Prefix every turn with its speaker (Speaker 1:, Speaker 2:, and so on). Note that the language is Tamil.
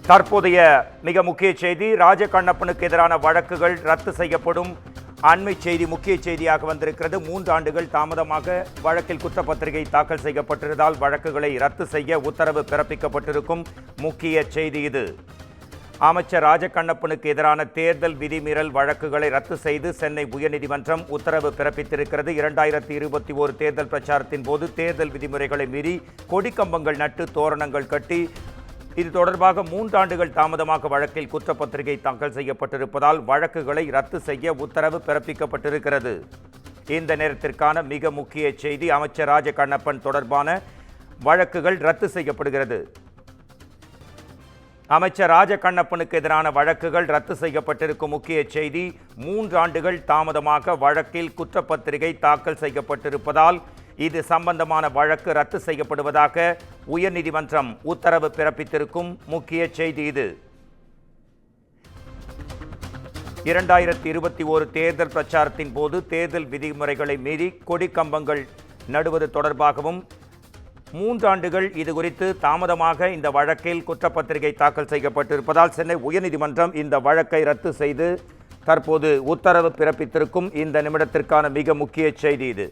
Speaker 1: தற்போதைய மிக முக்கிய செய்தி, ராஜகண்ணப்பனுக்கு எதிரான வழக்குகள் ரத்து செய்யப்படும். அண்மை செய்தி முக்கிய செய்தியாக வந்திருக்கிறது. 3 ஆண்டுகள் தாமதமாக வழக்கில் குற்றப்பத்திரிகை தாக்கல் செய்யப்பட்டிருந்தால் வழக்குகளை ரத்து செய்ய உத்தரவு பிறப்பிக்கப்பட்டிருக்கும் முக்கிய செய்தி இது. அமைச்சர் ராஜகண்ணப்பனுக்கு எதிரான தேர்தல் விதிமீறல் வழக்குகளை ரத்து செய்து சென்னை உயர்நீதிமன்றம் உத்தரவு பிறப்பித்திருக்கிறது. 2021 தேர்தல் பிரச்சாரத்தின் போது தேர்தல் விதிமுறைகளை மீறி கொடிக்கம்பங்கள் நட்டு தோரணங்கள் கட்டி இது தொடர்பாக 3 ஆண்டுகள் தாமதமாக வழக்கில் குற்றப்பத்திரிகை தாக்கல் செய்யப்பட்டிருப்பதால் வழக்குகளை ரத்து செய்ய உத்தரவு பிறப்பிக்கப்பட்டிருக்கிறது. இந்த நேரத்திற்கான மிக முக்கிய செய்தி, அமைச்சர் ராஜகண்ணப்பன் தொடர்பான வழக்குகள் ரத்து செய்யப்படுகிறது. அமைச்சர் ராஜகண்ணப்பனுக்கு எதிரான வழக்குகள் ரத்து செய்யப்பட்டிருக்கும் முக்கிய செய்தி, 3 ஆண்டுகள் தாமதமாக வழக்கில் குற்றப்பத்திரிகை தாக்கல் செய்யப்பட்டிருப்பதால் இது சம்பந்தமான வழக்கு ரத்து செய்யப்படுவதாக உயர்நீதிமன்றம் உத்தரவு பிறப்பித்திருக்கும் முக்கிய செய்தி இது. 2021 தேர்தல் பிரச்சாரத்தின் போது தேர்தல் விதிமுறைகளை மீறி கொடிக்கம்பங்கள் நடுவது தொடர்பாகவும் 3 ஆண்டுகள் இது குறித்து தாமதமாக இந்த வழக்கில் குற்றப்பத்திரிகை தாக்கல் செய்யப்பட்டிருப்பதால் சென்னை உயர்நீதிமன்றம் இந்த வழக்கை ரத்து செய்து தற்போது உத்தரவு பிறப்பித்திருக்கும் இந்த நிமிடத்திற்கான மிக முக்கிய செய்தி இது.